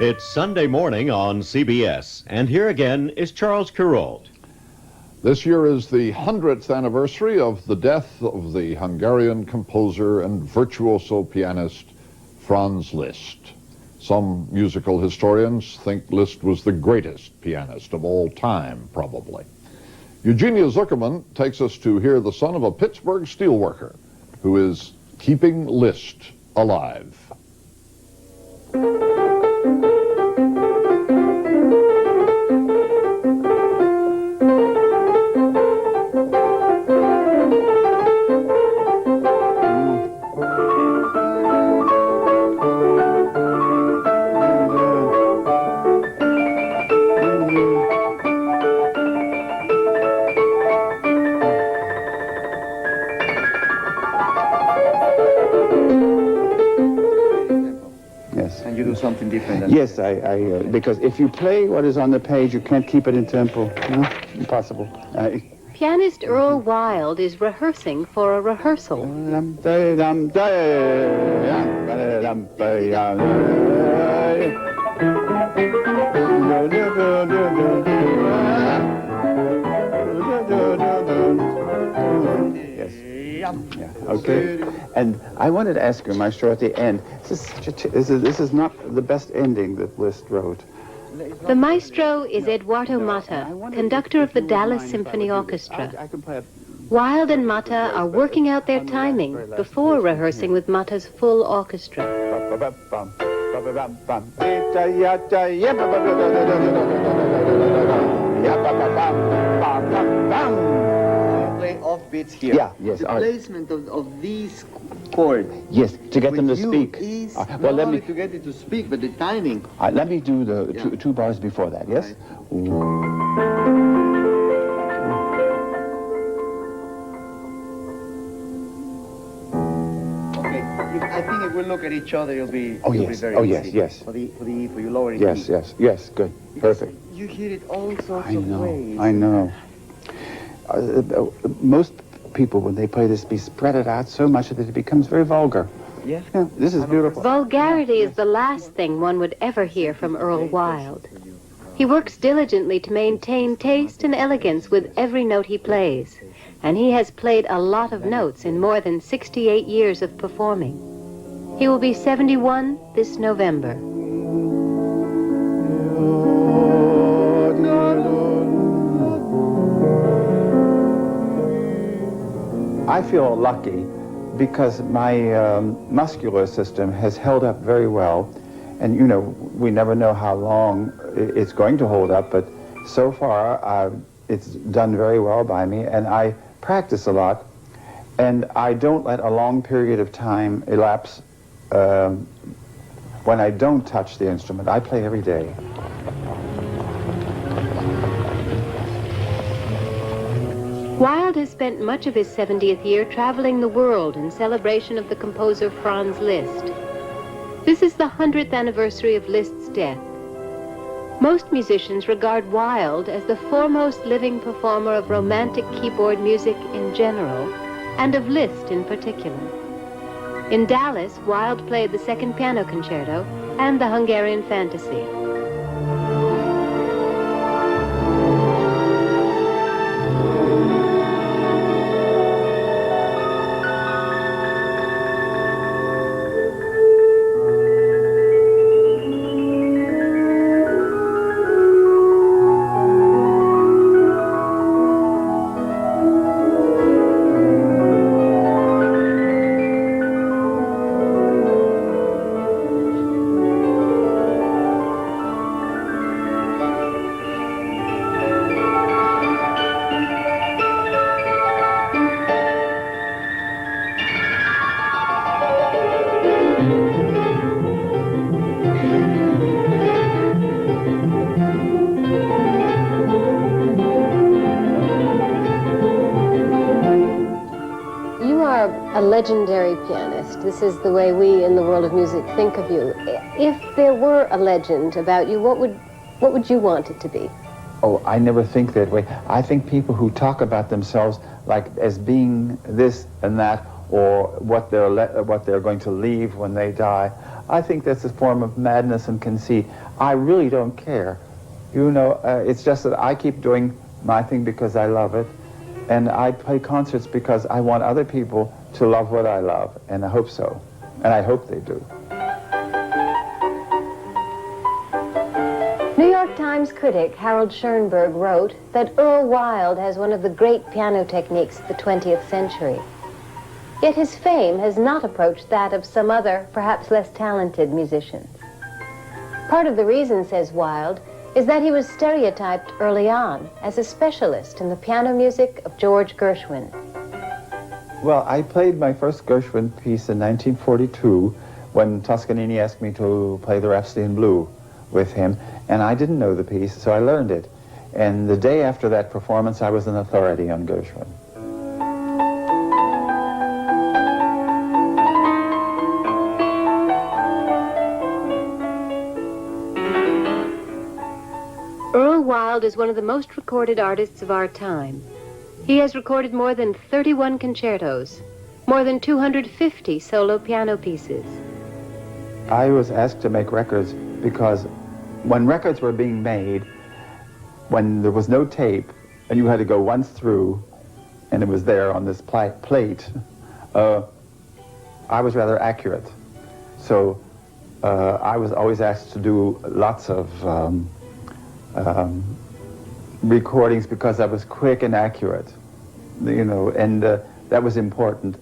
It's Sunday morning on CBS, and here again is Charles Kuralt. This year is the 100th anniversary of the death of the Hungarian composer and virtuoso pianist Franz Liszt. Some musical historians think Liszt was the greatest pianist of all time, probably. Eugenia Zuckerman takes us to hear the son of a Pittsburgh steelworker who is keeping Liszt alive. Something different. Yes, because if you play what is on the page, you can't keep it in tempo. No, impossible. Pianist Earl Wild is rehearsing for a rehearsal. Yeah, okay. And I wanted to ask you, Maestro, at the end, this is not the best ending that Liszt wrote. The maestro is Eduardo Mata, conductor of the Dallas Symphony Orchestra. Wild and Mata are working out their timing before rehearsing with Mata's full orchestra. Off beats here. Yeah, yes. The placement of these chords. Yes, to get them to speak. Is well, not let only me to get it to speak, but the timing. let me do the two bars before that. Yes. Okay. I think if we look at each other, it'll be. Oh it'll yes. Be very Oh easy. yes. Yes. For you lowering. Yes. key. Yes. Good. Perfect. You hear it all sorts I of know. ways. I know. Most people, when they play this, spread it out so much that it becomes very vulgar. Yeah. Yeah, this is beautiful. Vulgarity is the last thing one would ever hear from Earl Wild. He works diligently to maintain taste and elegance with every note he plays, and he has played a lot of notes in more than 68 years of performing. He will be 71 this November. I feel lucky because my muscular system has held up very well. And, you know, we never know how long it's going to hold up, but so far it's done very well by me. And I practice a lot, and I don't let a long period of time elapse when I don't touch the instrument. I play every day. Wild has spent much of his 70th year traveling the world in celebration of the composer Franz Liszt. This is the 100th anniversary of Liszt's death. Most musicians regard Wild as the foremost living performer of romantic keyboard music in general, and of Liszt in particular. In Dallas, Wild played the Second Piano Concerto and the Hungarian Fantasy. A legendary pianist. This is the way we in the world of music think of you. If there were a legend about you, what would you want it to be? Oh, I never think that way. I think people who talk about themselves like as being this and that, or what they're going to leave when they die, I think that's a form of madness and conceit. I really don't care. You know, it's just that I keep doing my thing because I love it, and I play concerts because I want other people to love what I love, and I hope so, and I hope they do. New York Times critic Harold Schoenberg wrote that Earl Wild has one of the great piano techniques of the 20th century. Yet his fame has not approached that of some other, perhaps less talented musicians. Part of the reason, says Wild, is that he was stereotyped early on as a specialist in the piano music of George Gershwin. Well, I played my first Gershwin piece in 1942 when Toscanini asked me to play the Rhapsody in Blue with him, and I didn't know the piece, so I learned it. And the day after that performance, I was an authority on Gershwin. Earl Wild is one of the most recorded artists of our time. He has recorded more than 31 concertos, more than 250 solo piano pieces. I was asked to make records because when records were being made, when there was no tape, and you had to go once through, and it was there on this plate, I was rather accurate. So I was always asked to do lots of recordings because I was quick and accurate, you know, and that was important.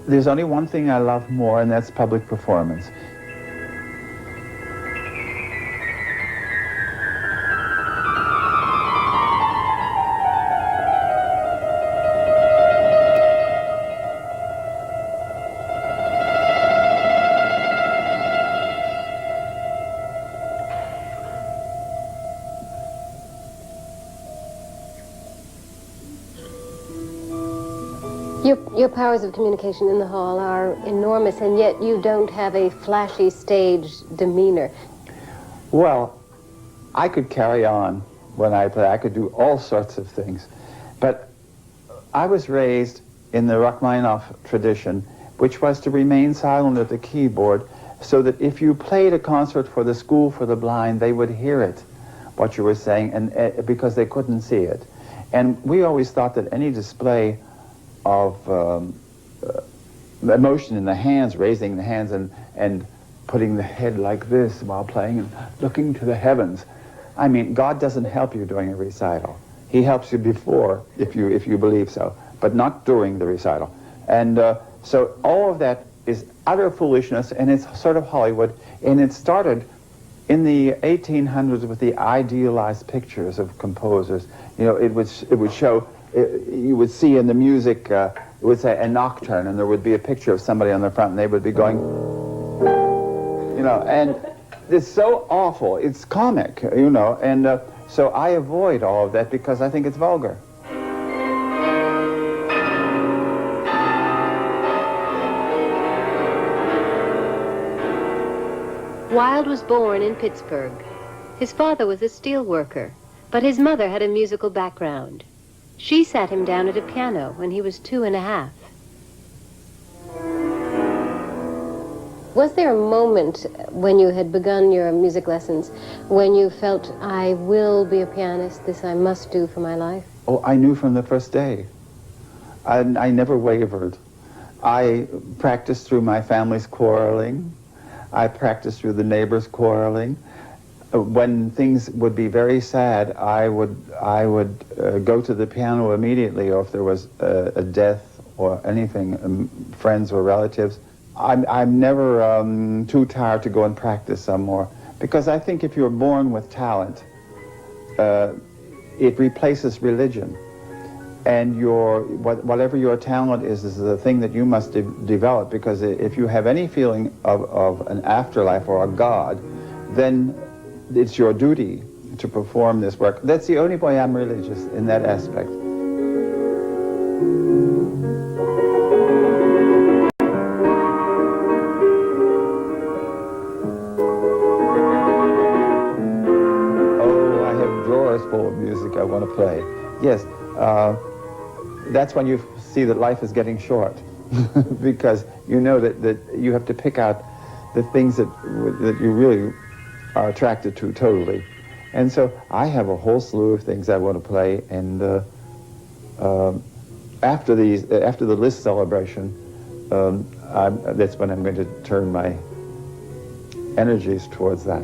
There's only one thing I love more, and that's public performance. Your powers of communication in the hall are enormous, and yet you don't have a flashy stage demeanor. Well, I could carry on when I play. I could do all sorts of things. But I was raised in the Rachmaninoff tradition, which was to remain silent at the keyboard so that if you played a concert for the School for the Blind, they would hear it, what you were saying, and because they couldn't see it. And we always thought that any display of emotion in the hands, raising the hands and putting the head like this while playing and looking to the heavens. I mean, God doesn't help you during a recital. He helps you before, if you believe so, but not during the recital. And so all of that is utter foolishness, and it's sort of Hollywood, and it started in the 1800s with the idealized pictures of composers. You know, it would show, you would see in the music, it would say a nocturne, and there would be a picture of somebody on the front, and they would be going, you know, and it's so awful. It's comic, you know, and so I avoid all of that because I think it's vulgar. Wild was born in Pittsburgh. His father was a steel worker, but his mother had a musical background. She sat him down at a piano when he was 2 1/2. Was there a moment when you had begun your music lessons when you felt, I will be a pianist, this I must do for my life? Oh, I knew from the first day. I never wavered. I practiced through my family's quarreling. I practiced through the neighbors quarreling. When things would be very sad, I would go to the piano immediately, or if there was a death or anything, friends or relatives. I'm never too tired to go and practice some more, because I think if you're born with talent, it replaces religion, and whatever your talent is the thing that you must develop, because if you have any feeling of an afterlife or a God, then it's your duty to perform this work. That's the only way I'm religious in that aspect. Oh, I have drawers full of music I want to play. Yes, that's when you see that life is getting short, because you know that you have to pick out the things that you really are attracted to totally. And so I have a whole slew of things I want to play, and after the Liszt celebration, that's when I'm going to turn my energies towards that.